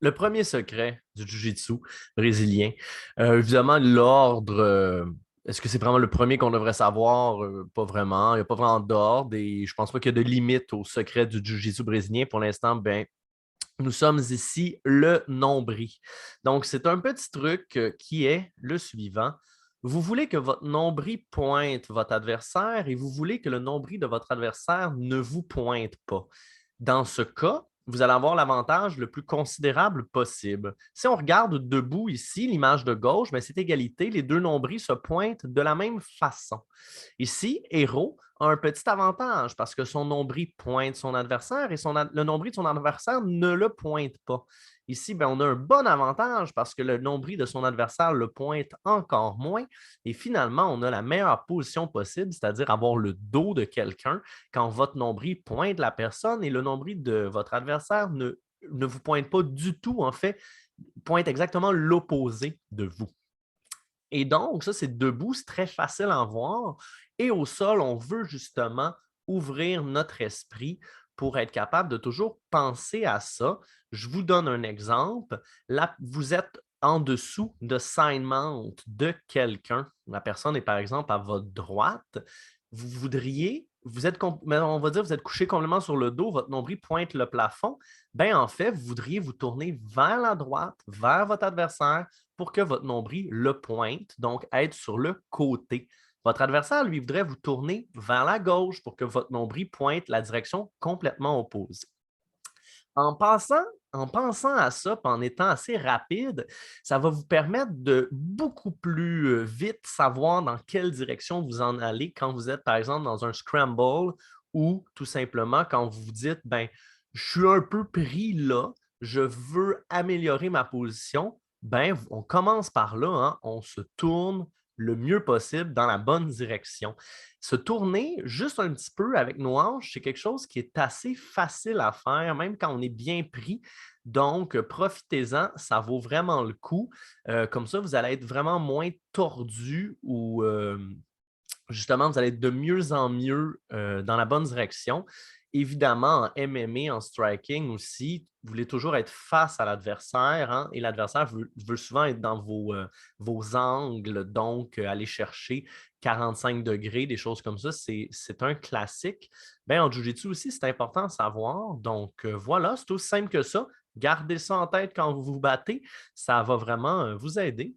Le premier secret du Jiu-Jitsu brésilien, évidemment, l'ordre, est-ce que c'est vraiment le premier qu'on devrait savoir? Pas vraiment. Il n'y a pas vraiment d'ordre et je pense pas qu'il y a de limite au secret du Jiu-Jitsu brésilien. Pour l'instant, ben, nous sommes ici le nombril. Donc, c'est un petit truc qui est le suivant. Vous voulez que votre nombril pointe votre adversaire et vous voulez que le nombril de votre adversaire ne vous pointe pas. Dans ce cas, vous allez avoir l'avantage le plus considérable possible. Si on regarde debout ici, l'image de gauche, ben, c'est égalité. Les deux nombrils se pointent de la même façon. Ici, Héros a un petit avantage parce que son nombril pointe son adversaire et le nombril de son adversaire ne le pointe pas. Ici, ben, on a un bon avantage parce que le nombril de son adversaire le pointe encore moins. Et finalement, on a la meilleure position possible, c'est-à-dire avoir le dos de quelqu'un quand votre nombril pointe la personne et le nombril de votre adversaire ne vous pointe pas du tout, en fait, pointe exactement l'opposé de vous. Et donc, ça, c'est debout, c'est très facile à voir. Et au sol, on veut justement ouvrir notre esprit pour être capable de toujours penser à ça. Je vous donne un exemple. Là, vous êtes en dessous de sign mount de quelqu'un. La personne est par exemple à votre droite. Vous voudriez, on va dire, vous êtes couché complètement sur le dos, votre nombril pointe le plafond. Ben, en fait, vous voudriez vous tourner vers la droite, vers votre adversaire, pour que votre nombril le pointe, donc être sur le côté. Votre adversaire, lui, voudrait vous tourner vers la gauche pour que votre nombril pointe la direction complètement opposée. En passant, en pensant à ça, puis en étant assez rapide, ça va vous permettre de beaucoup plus vite savoir dans quelle direction vous en allez quand vous êtes, par exemple, dans un scramble ou tout simplement quand vous vous dites, ben, je suis un peu pris là, je veux améliorer ma position. Ben, on commence par là, hein, on se tourne le mieux possible dans la bonne direction. Se tourner juste un petit peu avec nos hanches, c'est quelque chose qui est assez facile à faire, même quand on est bien pris. Donc, profitez-en, ça vaut vraiment le coup. Comme ça, vous allez être vraiment moins tordu ou justement, vous allez être de mieux en mieux dans la bonne direction. Évidemment, en MMA, en striking aussi, vous voulez toujours être face à l'adversaire, hein, et l'adversaire veut souvent être dans vos angles, donc aller chercher 45 degrés, des choses comme ça, c'est un classique. Ben, en Jiu-Jitsu aussi, c'est important à savoir. Donc voilà, c'est aussi simple que ça. Gardez ça en tête quand vous vous battez, ça va vraiment vous aider.